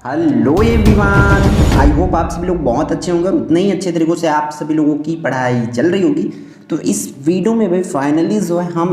Hello everyone, I hope आप सभी लोग बहुत अच्छे होंगे और उतने ही अच्छे तरीक़ों से आप सभी लोगों की पढ़ाई चल रही होगी। तो इस वीडियो में भाई फाइनली जो है हम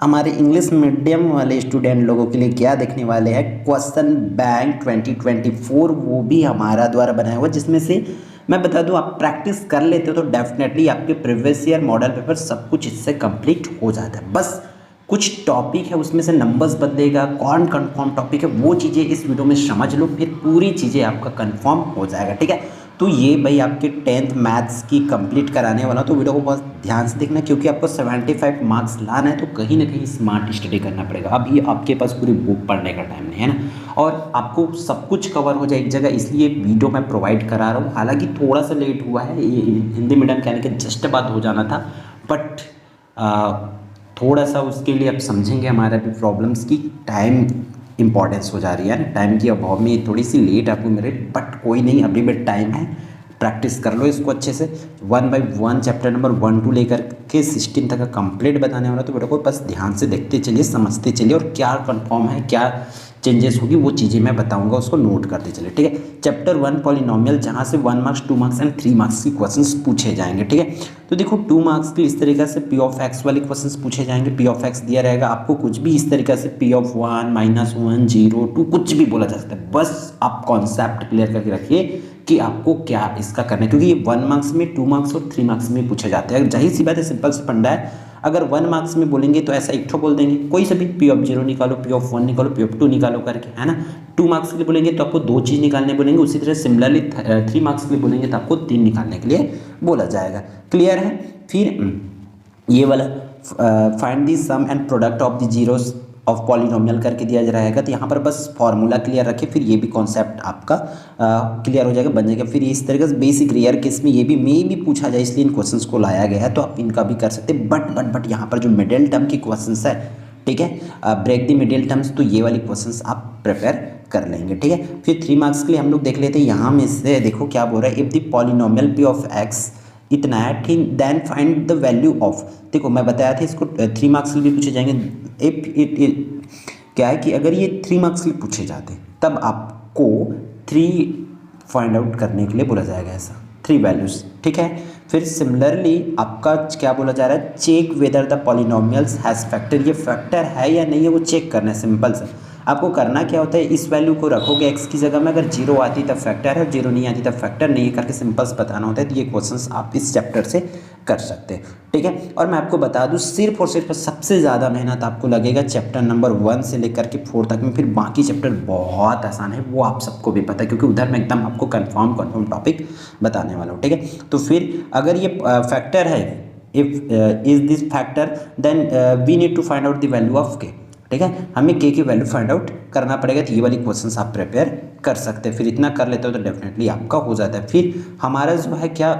हमारे इंग्लिश मीडियम वाले स्टूडेंट लोगों के लिए क्या देखने वाले हैं, क्वेश्चन बैंक 2024, वो भी हमारा द्वारा बनाया हुआ, जिसमें से मैं बता दूं आप प्रैक्टिस कर लेते हो तो डेफिनेटली आपके प्रीवियस ईयर मॉडल पेपर सब कुछ इससे कंप्लीट हो जाता है। बस कुछ टॉपिक है उसमें से नंबर्स बदलेगा, कौन कंफर्म टॉपिक है वो चीज़ें इस वीडियो में समझ लो, फिर पूरी चीज़ें आपका कंफर्म हो जाएगा। ठीक है, तो ये भाई आपके 10th मैथ्स की कंप्लीट कराने वाला, तो वीडियो को बहुत ध्यान से देखना क्योंकि आपको 75 मार्क्स लाना है, तो कहीं ना कहीं स्मार्ट स्टडी करना पड़ेगा। अभी आपके पास पूरी बुक पढ़ने का टाइम नहीं है ना, और आपको सब कुछ कवर हो जाए एक जगह, इसलिए वीडियो मैं प्रोवाइड करा रहा हूँ। हालाँकि थोड़ा सा लेट हुआ है, ये हिंदी मीडियम कहने के जस्ट बाद हो जाना था, बट थोड़ा सा उसके लिए आप समझेंगे हमारा भी प्रॉब्लम्स की टाइम इंपॉर्टेंस हो जा रही है ना, टाइम की अभाव में थोड़ी सी लेट आपको मेरे, बट कोई नहीं, अभी भी टाइम है, प्रैक्टिस कर लो इसको अच्छे से। 1 बाय 1 चैप्टर नंबर 1 to लेकर के 16 तक का कंप्लीट बताने वाला, तो बेटा को बस ध्यान से देखते चलिए, समझते चलिए, और क्या कंफर्म है क्या चेंजेस होगी वो चीज़ें मैं बताऊंगा, उसको नोट करते चलिए। ठीक है, चैप्टर 1 पॉलिनोमियल, जहाँ से 1 मार्क्स 2 मार्क्स एंड 3 मार्क्स की क्वेश्चंस पूछे जाएंगे। ठीक है, तो देखो 2 मार्क्स के इस तरीके से पी ऑफ एक्स वाले क्वेश्चंस पूछे जाएंगे। पी ऑफ एक्स दिया रहेगा आपको, कुछ भी इस तरीके से पी ऑफ 1 -1 0 2 कुछ भी बोला जा सकता है। बस आप कॉन्सेप्ट क्लियर करके रखिए कि आपको क्या इसका करना है, क्योंकि ये 1 मार्क्स में 2 मार्क्स और 3 मार्क्स में पूछे जाते हैं। जाहिर सी बात है, सिंपल से फंडा है। अगर 1 मार्क्स में बोलेंगे तो ऐसा एक ठो बोल देंगे, कोई से भी पी ऑफ 0 निकालो, पी ऑफ 1 निकालो, पी ऑफ 2 निकालो करके, है ना। 2 मार्क्स के लिए बोलेंगे तो आपको 2 चीज़ निकालने बोलेंगे, उसी तरह सिमिलरली 3 मार्क्स के लिए बोलेंगे तो आपको 3 निकालने के लिए बोला जाएगा। क्लियर है। फिर ये वाला find the sum and product of the zeros of polynomial करके दिया रहेगा, तो यहाँ पर बस फॉर्मूला क्लियर रखें, फिर ये भी कॉन्सेप्ट आपका क्लियर हो जाएगा, बन जाएगा। फिर इस तरीके से बेसिक रेयर केस में ये भी भी पूछा जाए, इसलिए इन क्वेश्चंस को लाया गया है, तो आप इनका भी कर सकते हैं। बट यहाँ पर जो मिडिल टर्म की क्वेश्चंस है, ठीक है, ब्रेक द मिडिल टर्म्स, तो ये वाली क्वेश्चंस आप प्रिपेयर कर लेंगे। ठीक है, फिर 3 मार्क्स के लिए हम लोग देख लेते हैं। यहाँ में से देखो क्या बोल रहा है, if the polynomial P of X इतना है, ठीक, then find the value of. देखो मैं बताया था इसको 3 मार्क्स के लिए भी पूछे जाएंगे। इफ इट क्या है कि अगर ये 3 मार्क्स के लिए पूछे जाते तब आपको 3 फाइंड आउट करने के लिए बोला जाएगा, ऐसा 3 वैल्यूज। ठीक है, फिर सिमिलरली आपका क्या बोला जा रहा है, check whether the polynomials has factor, ये फैक्टर है या नहीं है वो चेक करना है। सिंपल से आपको करना क्या होता है, इस वैल्यू को रखोगे एक्स की जगह में, अगर 0 आती तब फैक्टर है, 0 नहीं आती तब फैक्टर नहीं है करके सिंपल से बताना होता है। तो ये क्वेश्चंस आप इस चैप्टर से कर सकते हैं। ठीक है, और मैं आपको बता दूं सिर्फ और सिर्फ सबसे ज़्यादा मेहनत आपको लगेगा चैप्टर नंबर 1 से लेकर के 4 तक में, फिर बाकी चैप्टर बहुत आसान है, वो आप सबको भी पता है, क्योंकि उधर मैं एकदम आपको कन्फर्म टॉपिक बताने वाला हूँ। ठीक है, तो फिर अगर ये फैक्टर है, if is this factor, then we need to find out the value of K. ठीक है, हमें के की वैल्यू फाइंड आउट करना पड़ेगा, तो ये वाली क्वेश्चंस आप प्रिपेयर कर सकते हैं। फिर इतना कर लेते हो तो डेफिनेटली आपका हो जाता है। फिर हमारा जो है क्या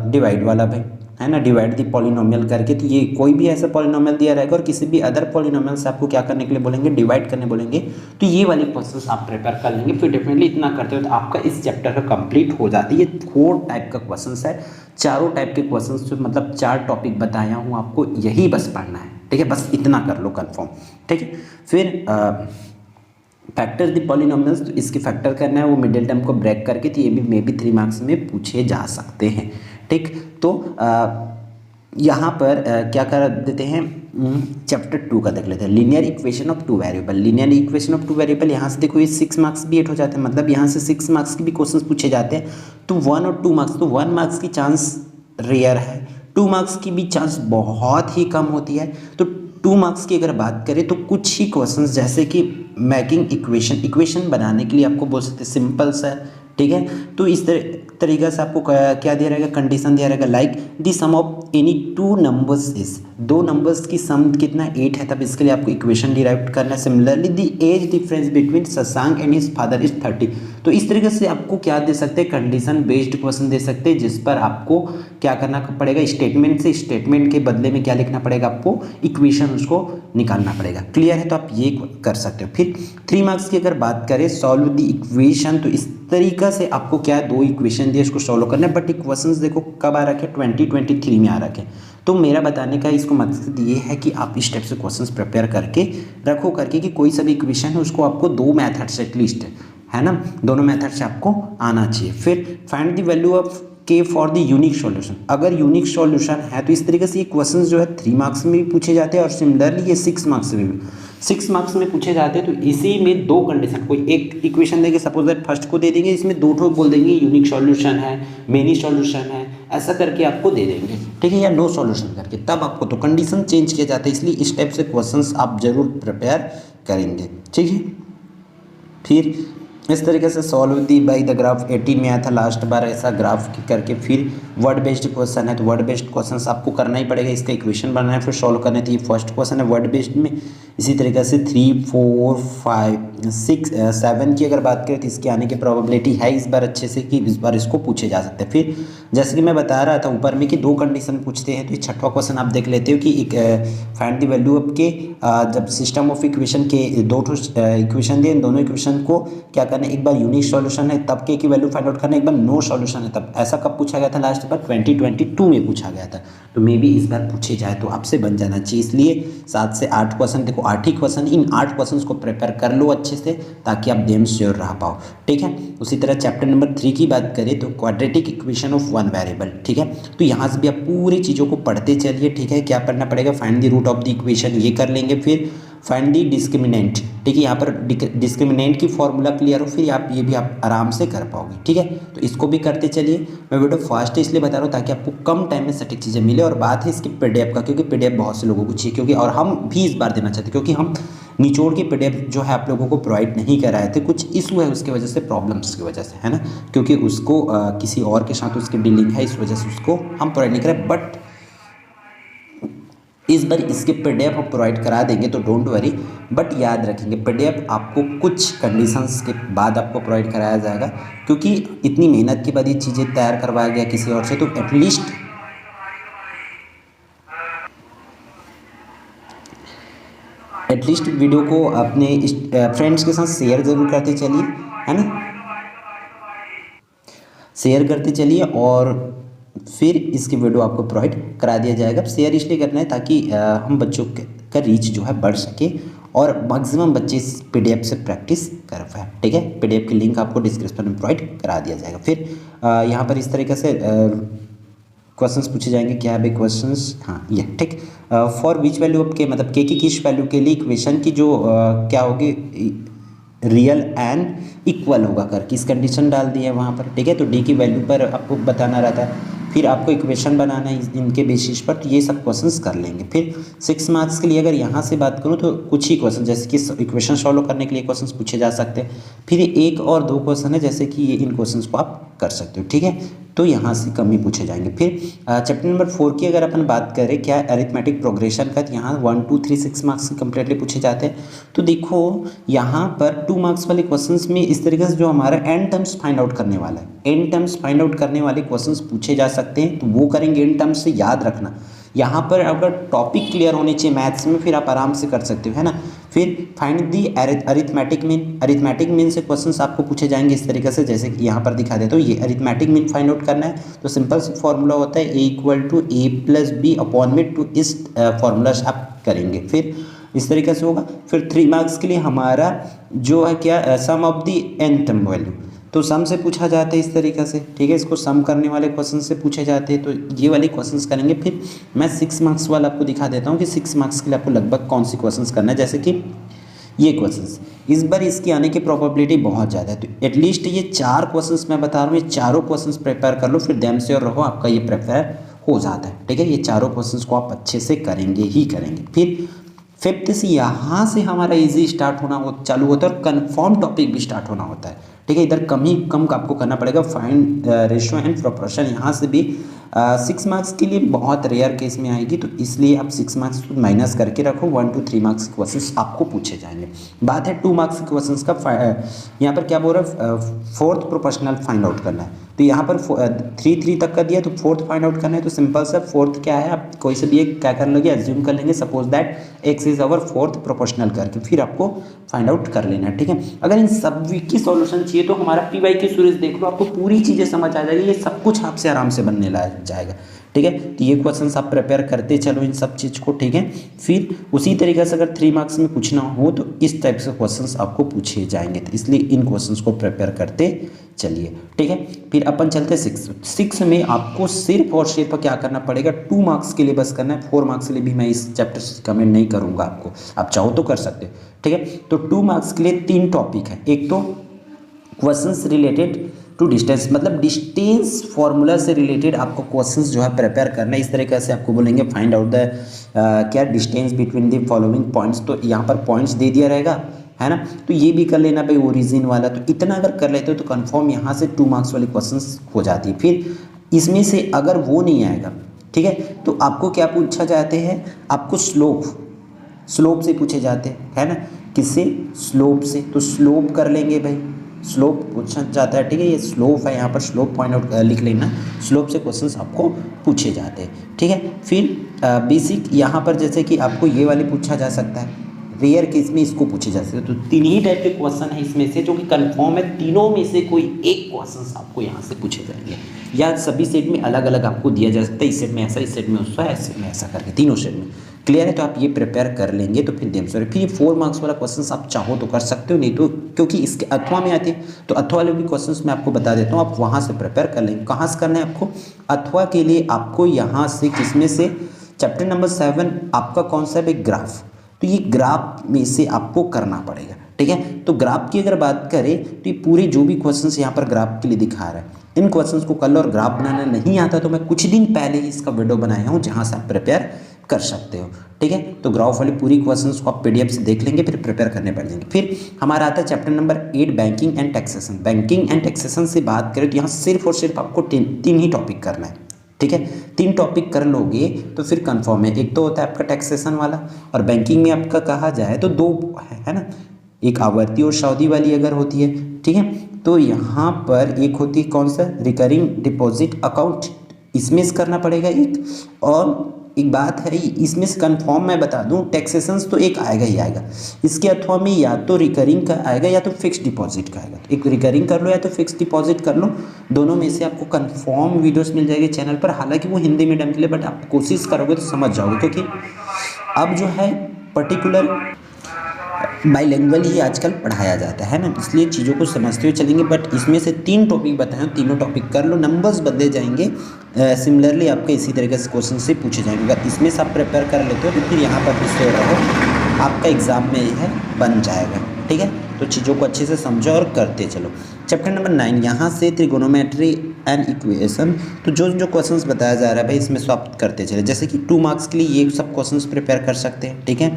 डिवाइड वाला भाई, है ना, डिवाइड दी पॉलिनोमियल करके, तो ये कोई भी ऐसा पॉलिनोमियल दिया रहेगा और किसी भी अदर पॉलिनोमियल से आपको क्या करने के लिए बोलेंगे, डिवाइड करने बोलेंगे, तो ये वाली क्वेश्चंस आप प्रिपेयर कर लेंगे। फिर डेफिनेटली इतना करते हो तो आपका इस चैप्टर का कंप्लीट हो जाता है। ये 4 टाइप का क्वेश्चंस है, चारों टाइप के क्वेश्चंस जो मतलब 4 टॉपिक बताया हूँ आपको, यही बस पढ़ना है। ठीक है, बस इतना कर लो कंफर्म। ठीक है, फिर फैक्टर द पॉलिनोमियल्स, तो इसके फैक्टर करना है, वो मिडिल टर्म को ब्रेक करके, तो ये भी मे बी 3 मार्क्स में पूछे जा सकते हैं। ठीक, तो यहाँ पर क्या कर देते हैं, चैप्टर 2 का देख लेते हैं, linear equation of 2 variable. Linear equation of 2 variable, यहाँ से देखो ये 6 मार्क्स भी 8 हो जाते हैं, मतलब यहाँ से 6 मार्क्स के भी क्वेश्चंस पूछे जाते हैं। तो 1 और 2 मार्क्स, तो 1 मार्क्स की चांस रेयर है, 2 मार्क्स की भी चांस बहुत ही कम होती है। तो 2 मार्क्स की अगर बात करें तो कुछ ही क्वेश्चंस, जैसे कि मेकिंग इक्वेशन बनाने के लिए आपको बोल सकते हैं सिंपल सा। ठीक है, तो इस तरीके से आपको क्या दिया रहेगा, कंडीशन दिया रहेगा, like the sum of any 2 numbers is, 2 numbers की सम कितना 8 है, तब इसके लिए आपको इक्वेशन डिराइव करना है। Similarly the age difference between Shashank and his father is 30। तो इस तरीके से आपको क्या दे सकते हैं, कंडीशन बेस्ड क्वेश्चन दे सकते हैं, जिस पर आपको क्या करना पड़ेगा, स्टेटमेंट से स्टेटमेंट के बदले में क्या लिखना पड़ेगा, आपको इक्वेशन उसको निकालना पड़ेगा। क्लियर है, तो आप ये कर सकते हो। फिर 3 मार्क्स की अगर बात करें, सॉल्व द इक्वेशन, तो इस तरीका से आपको क्या है, 2 इक्वेशन दिए, इसको सॉल्व करना है। बट क्वेश्चंस देखो कब आ रखे, 2023 में आ रखे। तो मेरा बताने का इसको मकसद ये है कि आप इस टाइप से क्वेश्चंस प्रिपेयर करके रखो करके, कि कोई सा भी इक्वेशन है उसको आपको 2 मैथड से एटलीस्ट है ना, दोनों मेथड से आपको आना चाहिए। फिर फाइंड द वैल्यू ऑफ के फॉर द यूनिक सॉल्यूशन। अगर यूनिक सॉल्यूशन है तो इस तरीके से ये क्वेश्चंस जो है 3 मार्क्स में भी पूछे जाते हैं और सिमिलरली ये 6 मार्क्स में भी 6 मार्क्स में पूछे जाते हैं। तो इसी में दो कंडीशन, कोई एक इक्वेशन देंगे, सपोज दैट फर्स्ट को दे देंगे, इसमें दो ठो बोल देंगे यूनिक सॉल्यूशन है, मेनी सॉल्यूशन है, ऐसा करके आपको दे देंगे, ठीक है, या नो सॉल्यूशन करके, तब आपको तो कंडीशन चेंज किया जाता है। इसलिए इस टाइप से क्वेश्चंस आप जरूर प्रिपेयर करेंगे, ठीक है। फिर इस तरीके से solve the by the graph 18 में आया था लास्ट बार, ऐसा ग्राफ करके फिर वर्ड बेस्ड क्वेश्चन है, तो वर्ड बेस्ड क्वेश्चंस आपको करना ही पड़ेगा, इसका इक्वेशन बनाना है फिर सॉल्व करना है। तो ये फर्स्ट क्वेश्चन है वर्ड बेस्ड में। इसी तरीके से 3, 4, 5, 6, 7 की अगर बात करें तो इसके आने की प्रोबेबिलिटी है इस बार अच्छे से कि इस बार इसको पूछे जा सकते हैं। फिर जैसे कि मैं बता रहा था ऊपर में कि दो कंडीशन पूछते हैं, तो ये छठवां क्वेश्चन आप देख लेते हो कि एक फाइंड द वैल्यू ऑफ के, जब सिस्टम ऑफ इक्वेशन के दो इक्वेशन दिए, इन दोनों इक्वेशन को क्या करना है, एक बार यूनिक सॉल्यूशन है तब के की वैल्यू फाइंड आउट करना है, एक बार नो सॉल्यूशन है तब। ऐसा कब पूछा गया था, लास्ट बार 2022 में पूछा गया था, तो मे बी इस बार पूछे जाए तो आपसे बन जाना चाहिए। इसलिए 7 से 8 क्वेश्चन, देखो 8 ही क्वेश्चन, इन 8 क्वेश्चन को प्रिपेयर कर लो अच्छे से ताकि आप डेम श्योर रह पाओ, ठीक है। उसी तरह चैप्टर नंबर 3 की बात करें तो quadratic equation of one variable, ठीक है। तो यहाँ से भी आप पूरी चीज़ों को पढ़ते चलिए, ठीक है। क्या पढ़ना पड़ेगा, find the root of the equation, ये कर लेंगे। फिर फाइंड दी डिस्क्रिमिनेंट, ठीक है, यहाँ पर डिस्क्रिमिनेंट की फॉर्मूला क्लियर हो, फिर आप ये भी आप आराम से कर पाओगे, ठीक है। तो इसको भी करते चलिए। मैं वीडियो फास्ट इसलिए बता रहा हूँ ताकि आपको कम टाइम में सटीक चीज़ें मिले। और बात है इसकी पीडीएफ का, क्योंकि पीडीएफ बहुत से लोगों को चाहिए, क्योंकि और हम भी इस बार देना चाहते हैं, क्योंकि हम निचोड़ की पीडीएफ जो है आप लोगों को प्रोवाइड नहीं कराए थे, कुछ इशू है उसकी वजह से, प्रॉब्लम्स की वजह से, है ना, क्योंकि उसको किसी और के साथ उसकी डीलिंग है, इस वजह से उसको हम प्रोवाइड नहीं कराए। बट इस बार इसके पीडीएफ हम प्रोवाइड करा देंगे, तो डोंट वरी। बट याद रखेंगे पीडीएफ आपको कुछ कंडीशंस के बाद आपको प्रोवाइड कराया जाएगा, क्योंकि इतनी मेहनत के बाद ये चीज़ें तैयार करवाया गया किसी और से, तो एटलीस्ट वीडियो को अपने फ्रेंड्स के साथ शेयर ज़रूर करते चलिए, है ना, शेयर करते चलिए। और फिर इसकी वीडियो आपको प्रोवाइड करा दिया जाएगा। शेयर इसलिए करना है ताकि हम बच्चों का रीच जो है बढ़ सके और मैक्सिमम बच्चे इस पीडीएफ से प्रैक्टिस कर पाए, ठीक है। पीडीएफ की लिंक आपको डिस्क्रिप्शन में प्रोवाइड करा दिया जाएगा। फिर यहाँ पर इस तरीके से क्वेश्चंस पूछे जाएंगे। क्या है भाई क्वेश्चंस, हाँ ये ठीक। फॉर विच वैल्यू ऑफ के, मतलब के की किस वैल्यू के लिए इक्वेशन की जो क्या होगी, रियल एंड इक्वल होगा करके इस कंडीशन डाल दी है वहाँ पर, ठीक है। तो डी की वैल्यू पर आपको बताना रहता है, फिर आपको इक्वेशन बनाना है इनके बेसिस पर, तो ये सब क्वेश्चंस कर लेंगे। फिर 6 मार्क्स के लिए अगर यहाँ से बात करूँ तो कुछ ही क्वेश्चन, जैसे कि इक्वेशन सॉल्व करने के लिए क्वेश्चंस पूछे जा सकते हैं। फिर 1 और 2 क्वेश्चन है, जैसे कि ये इन क्वेश्चंस को आप कर सकते हो, ठीक है। तो यहाँ से कम ही पूछे जाएंगे। फिर चैप्टर नंबर 4 की अगर अपन बात करें, क्या अरिथमेटिक प्रोग्रेशन का, यहाँ 1, 2, 3, 6 मार्क्स कंप्लीटली पूछे जाते हैं। तो देखो यहाँ पर 2 मार्क्स वाले क्वेश्चंस में इस तरीके से जो हमारा एंड टर्म्स फाइंड आउट करने वाला है, एंड टर्म्स फाइंड आउट करने वाले क्वेश्चंस पूछे जा सकते हैं, तो वो करेंगे एंड टर्म्स से। याद रखना यहाँ पर अगर टॉपिक क्लियर होने चाहिए मैथ्स में, फिर आप आराम से कर सकते हो, है ना। फिर find the arithmetic mean, arithmetic mean से क्वेश्चंस आपको पूछे जाएंगे इस तरीके से, जैसे कि यहाँ पर दिखा देता हूँ। ये अरिथमेटिक मीन फाइंड आउट करना है, तो सिंपल सा फॉर्मूला होता है A=A+B/में, तो इस फॉर्मूला से आप करेंगे। फिर इस तरीके से होगा। फिर 3 मार्क्स के लिए हमारा जो है क्या, sum of the n term value, तो सम से पूछा जाता है इस तरीके से, ठीक है। इसको सम करने वाले क्वेश्चन से पूछे जाते हैं, तो ये वाले क्वेश्चंस करेंगे। फिर मैं 6 मार्क्स वाला आपको दिखा देता हूँ कि 6 मार्क्स के लिए आपको लगभग कौन सी क्वेश्चंस करना है। जैसे कि ये क्वेश्चंस इस बार इसके आने की प्रोबेबिलिटी बहुत ज़्यादा है, तो एटलीस्ट ये 4 क्वेश्चंस मैं बता रहा हूँ, ये चारों क्वेश्चंस प्रिपेयर कर लो, फिर डैम श्योर रहो आपका ये प्रिपेयर हो जाता है, ठीक है। ये चारों क्वेश्चंस को आप अच्छे से करेंगे ही करेंगे। फिर 5th से यहाँ से हमारा इजी स्टार्ट होना चालू होता है और कन्फर्म टॉपिक भी स्टार्ट होना होता है, ठीक है। इधर कम आपको करना पड़ेगा। फाइंड रेशियो एंड प्रोपोर्शन, यहाँ से भी 6 मार्क्स के लिए बहुत रेयर केस में आएगी, तो इसलिए आप 6 मार्क्स माइनस करके रखो। 1 to 3 मार्क्स क्वेश्चंस आपको पूछे जाएंगे। बात है 2 मार्क्स क्वेश्चंस का। यहाँ पर क्या बोल रहा है, 4th प्रोपोर्शनल फाइंड आउट करना है, तो यहाँ पर 3 तक का दिया, तो 4th फाइंड आउट करना है। तो सिंपल सा 4th क्या है, आप कोई से भी एक क्या कर लोगे, एज्यूम कर लेंगे, suppose that x is our 4th proportional करके, फिर आपको फाइंड आउट कर लेना है, ठीक है। अगर इन सब की सॉल्यूशन चाहिए तो हमारा PY की सीरीज देख लो, आपको पूरी चीज़ें समझ आ जाएगी, ये सब कुछ आपसे आराम से बनने लग जाएगा, ठीक है। तो ये क्वेश्चंस आप प्रिपेयर करते चलो इन सब चीज़ को, ठीक है। फिर उसी तरीके से अगर 3 मार्क्स में पूछना हो तो इस टाइप से क्वेश्चंस आपको पूछे जाएंगे, तो इसलिए इन क्वेश्चंस को प्रिपेयर करते चलिए, ठीक है। फिर अपन चलते 6 में आपको सिर्फ और सिर्फ क्या करना पड़ेगा, 2 मार्क्स के लिए बस करना है। 4 मार्क्स के लिए भी मैं इस चैप्टर से कमेंट नहीं करूँगा आपको, आप चाहो तो कर सकते हो, ठीक है। तो 2 मार्क्स के लिए 3 टॉपिक है। एक तो क्वेश्चंस रिलेटेड टू डिस्टेंस, मतलब डिस्टेंस फार्मूला से रिलेटेड आपको क्वेश्चंस जो है प्रिपेयर करना है। इस तरीके से आपको बोलेंगे फाइंड आउट द क्या distance between the following points, तो यहाँ पर पॉइंट्स दे दिया रहेगा, है ना। तो ये भी कर लेना भाई ओरिजिन वाला, तो इतना अगर कर लेते हो तो कंफर्म यहाँ से 2 मार्क्स वाली क्वेश्चंस हो जाती है। फिर इसमें से अगर वो नहीं आएगा, ठीक है, तो आपको क्या पूछा जाते हैं, आपको स्लोप से पूछे जाते हैं, है ना। किससे, स्लोप से, तो स्लोप कर लेंगे भाई, स्लोप पूछा जाता है, ठीक है। ये स्लोप है, यहाँ पर स्लोप पॉइंट आउट लिख लेना, स्लोप से क्वेश्चंस आपको पूछे जाते हैं, ठीक है। फिर बेसिक यहाँ पर जैसे कि आपको ये वाली पूछा जा सकता है, रेयर केस में इसको पूछे जा सकते हैं। तो 3 ही टाइप के क्वेश्चन है इसमें से जो कि कंफर्म है, तीनों में से कोई एक क्वेश्चन आपको यहाँ से पूछे जाएंगे, या सभी सेट में अलग अलग आपको दिया जा सकता है, इस सेट में ऐसा, इस सेट में उसका, इस सेट में ऐसा करके, तीनों सेट में। क्लियर है, तो आप ये प्रिपेयर कर लेंगे तो फिर देम सॉरी। फिर ये 4 मार्क्स वाला क्वेश्चन आप चाहो तो कर सकते हो, नहीं तो क्योंकि इसके अथवा में आते हैं तो अथवा वाले भी क्वेश्चन मैं आपको बता देता हूँ, आप वहाँ से प्रिपेयर कर लेंगे। कहाँ से करना है आपको, अथवा के लिए आपको यहाँ से किसमें से, चैप्टर नंबर 7 आपका कॉन्सेप्ट है ग्राफ, तो ये ग्राफ में से आपको करना पड़ेगा, ठीक है। तो ग्राफ की अगर बात करें तो ये पूरे जो भी क्वेश्चंस यहाँ पर ग्राफ के लिए दिखा रहा है, इन क्वेश्चंस को कर लो। और ग्राफ बनाना नहीं आता तो मैं कुछ दिन पहले ही इसका वीडियो बनाया हूँ जहाँ से आप प्रिपेयर कर सकते हो, ठीक है। तो ग्राफ वाली पूरी क्वेश्चंस को आप पीडीएफ से देख लेंगे, फिर प्रिपेयर करने पड़ जाएंगे। फिर हमारा आता है chapter number 8 banking and taxation. Banking and taxation से बात करें तो यहाँ सिर्फ और सिर्फ आपको 3 ही टॉपिक करना है, ठीक है। 3 टॉपिक कर लोगे तो फिर कंफर्म है। एक तो होता है आपका टैक्सेशन वाला, और बैंकिंग में आपका कहा जाए तो 2 है ना, एक आवर्ती और सावधि वाली अगर होती है, ठीक है। तो यहाँ पर एक होती है कौन सा, रिकरिंग डिपॉजिट अकाउंट, इसमें से करना पड़ेगा एक। और एक बात है इसमें से कंफर्म मैं बता दूं, टैक्सेशंस तो एक आएगा ही आएगा इसके अथवा में, या तो रिकरिंग का आएगा या तो फिक्स डिपॉजिट का आएगा। तो एक रिकरिंग कर लो या तो फिक्स डिपॉजिट कर लो, दोनों में से आपको कंफर्म वीडियोस मिल जाएगी चैनल पर। हालांकि वो हिंदी मीडियम के लिए, बट आप कोशिश करोगे तो समझ जाओगे, क्योंकि अब जो है पर्टिकुलर बाईलिंगुअल ही आजकल पढ़ाया जाता है ना, इसलिए चीज़ों को समझते हुए चलेंगे। बट इसमें से 3 टॉपिक बताएं, तीनों टॉपिक कर लो, नंबर्स बदले जाएंगे, सिमिलरली आपके इसी तरीके से क्वेश्चन से पूछे जाएंगे। अगर इसमें से आप प्रिपेयर कर लेते हो तो फिर यहाँ पर भी से रहो, आपका एग्जाम में यह है बन जाएगा, ठीक है। तो चीज़ों को अच्छे से समझो और करते चलो। चैप्टर नंबर 9 यहाँ से त्रिगोनोमेट्री एंड इक्वेशन, तो जो जो क्वेश्चंस बताया जा रहा है भाई इसमें से आप करते चले। जैसे कि 2 मार्क्स के लिए ये सब क्वेश्चंस प्रिपेयर कर सकते हैं, ठीक है।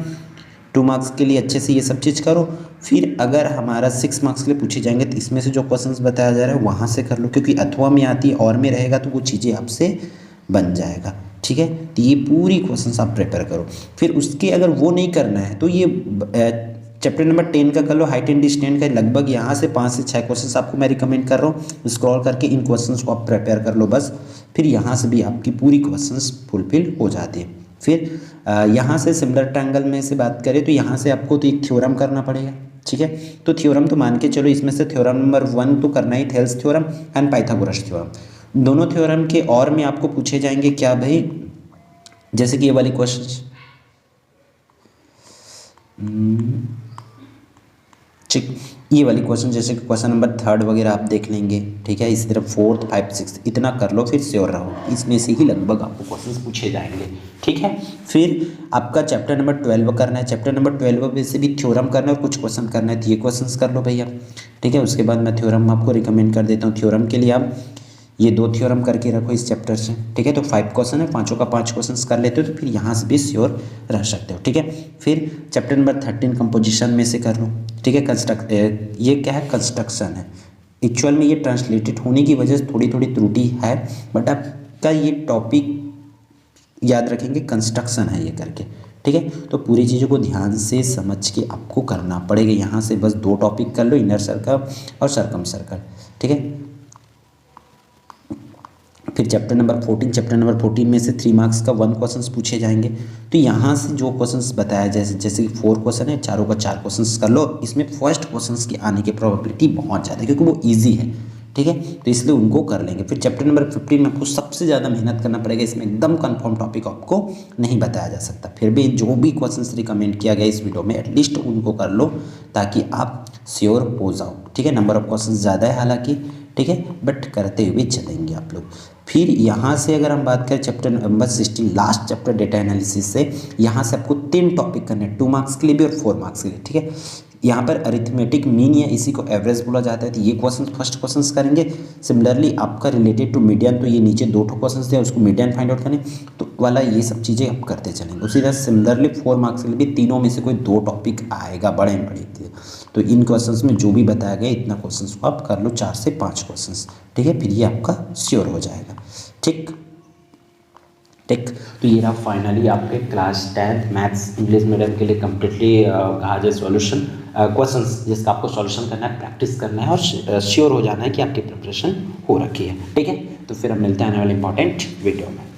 2 मार्क्स के लिए अच्छे से ये सब चीज़ करो। फिर अगर हमारा 6 मार्क्स के लिए पूछे जाएंगे तो इसमें से जो क्वेश्चंस बताया जा रहा है वहाँ से कर लो, क्योंकि अथवा में आती है और में रहेगा तो वो चीज़ें आपसे बन जाएगा, ठीक है। तो ये पूरी क्वेश्चंस आप प्रिपेयर करो। फिर उसके अगर वो नहीं करना है तो ये चैप्टर नंबर 10 का कर लो, हाइट एंड डिस्टेंस का। लगभग यहाँ से 5 से 6 क्वेश्चंस आपको मैं रिकमेंड कर रहा हूँ, स्क्रॉल करके इन क्वेश्चंस को आप प्रिपेयर कर लो बस। फिर यहाँ से भी आपकी पूरी क्वेश्चंस फुलफिल हो जाती है। फिर यहाँ से सिमिलर ट्रायंगल में से बात करें तो यहाँ से आपको तो एक थ्योरम करना पड़ेगा, ठीक है। तो थ्योरम तो मान के चलो, इसमें से थ्योरम नंबर 1 तो करना ही, Thales theorem and Pythagoras theorem. दोनों थ्योरम के और में आपको पूछे जाएंगे क्या भाई, जैसे कि ये वाली क्वेश्चन, ठीक, ये वाली क्वेश्चन जैसे कि क्वेश्चन नंबर 3 वगैरह आप देख लेंगे, ठीक है। इसी तरह 4th 5 6 इतना कर लो, फिर श्योर रहो इसमें से ही लगभग आपको क्वेश्चंस पूछे जाएंगे, ठीक है। फिर आपका चैप्टर नंबर 12 करना है। चैप्टर नंबर 12 में से भी थ्योरम करना है और कुछ क्वेश्चन करना है, तो ये क्वेश्चंस कर लो भैया, ठीक है। उसके बाद मैं थ्योरम आपको रिकमेंड कर देता हूँ। थ्योरम के लिए आप ये 2 थ्योरम करके रखो इस चैप्टर से, ठीक है। तो 5 क्वेश्चन है, 5 का 5 क्वेश्चन कर लेते हो तो फिर यहाँ से भी श्योर रह सकते हो, ठीक है। फिर चैप्टर नंबर 13 कंपोजिशन में से कर लो, ठीक है। ये क्या है, कंस्ट्रक्शन है। एक्चुअल में ये ट्रांसलेटेड होने की वजह से थोड़ी थोड़ी त्रुटि है, बट आपका ये टॉपिक याद रखेंगे, कंस्ट्रक्शन है ये करके, ठीक है। तो पूरी चीज़ों को ध्यान से समझ के आपको करना पड़ेगा। यहाँ से बस 2 टॉपिक कर लो, इनर सर्कल और सरकम सर्कल, ठीक है। फिर चैप्टर नंबर 14 में से 3 मार्क्स का 1 क्वेश्चंस पूछे जाएंगे। तो यहाँ से जो क्वेश्चंस बताया जैसे कि 4 क्वेश्चन है, चारों का 4 क्वेश्चंस कर लो। इसमें फर्स्ट क्वेश्चंस के आने की प्रोबेबिलिटी बहुत ज़्यादा है क्योंकि वो इजी है, ठीक है, तो इसलिए उनको कर लेंगे। फिर चैप्टर नंबर 15 में आपको सबसे ज़्यादा मेहनत करना पड़ेगा, इसमें एकदम कंफर्म टॉपिक आपको नहीं बताया जा सकता। फिर भी जो भी क्वेश्चंस रिकमेंड किया गया इस वीडियो में एटलीस्ट उनको कर लो ताकि आप श्योर हो जाओ, ठीक है। नंबर ऑफ क्वेश्चन ज़्यादा है हालांकि, ठीक है, बट करते हुए चलेंगे आप लोग। फिर यहाँ से अगर हम बात करें chapter number 16 last chapter data analysis से, यहाँ से आपको 3 टॉपिक करने हैं, 2 मार्क्स के लिए भी और 4 मार्क्स के लिए, ठीक है। यहाँ पर अरिथमेटिक मीन या इसी को एवरेज बोला जाता है, तो ये क्वेश्चन फर्स्ट क्वेश्चंस करेंगे। सिमिलरली आपका रिलेटेड टू मीडियन, तो ये नीचे 2 क्वेश्चंस थे, उसको मीडियन फाइंड आउट करें तो वाला ये सब चीज़ें आप करते चलेंगे। उसी तरह सिमिलरली 4 मार्क्स के लिए भी तीनों में से कोई 2 टॉपिक आएगा बड़े बड़े, तो इन क्वेश्चंस में जो भी बताया गया इतना क्वेश्चंस को आप कर लो, 4 से 5 क्वेश्चंस, ठीक है। फिर ये आपका श्योर हो जाएगा, ठीक। तो ये रहा फाइनली आपके class 10th maths English medium के लिए कम्प्लीटली कहा जाए सॉल्यूशन क्वेश्चंस, जिसका आपको सॉल्यूशन करना है, प्रैक्टिस करना है और श्योर हो जाना है कि आपकी प्रिपरेशन हो रखी है, ठीक है। तो फिर हम मिलते हैं आने वाले इंपॉर्टेंट वीडियो में।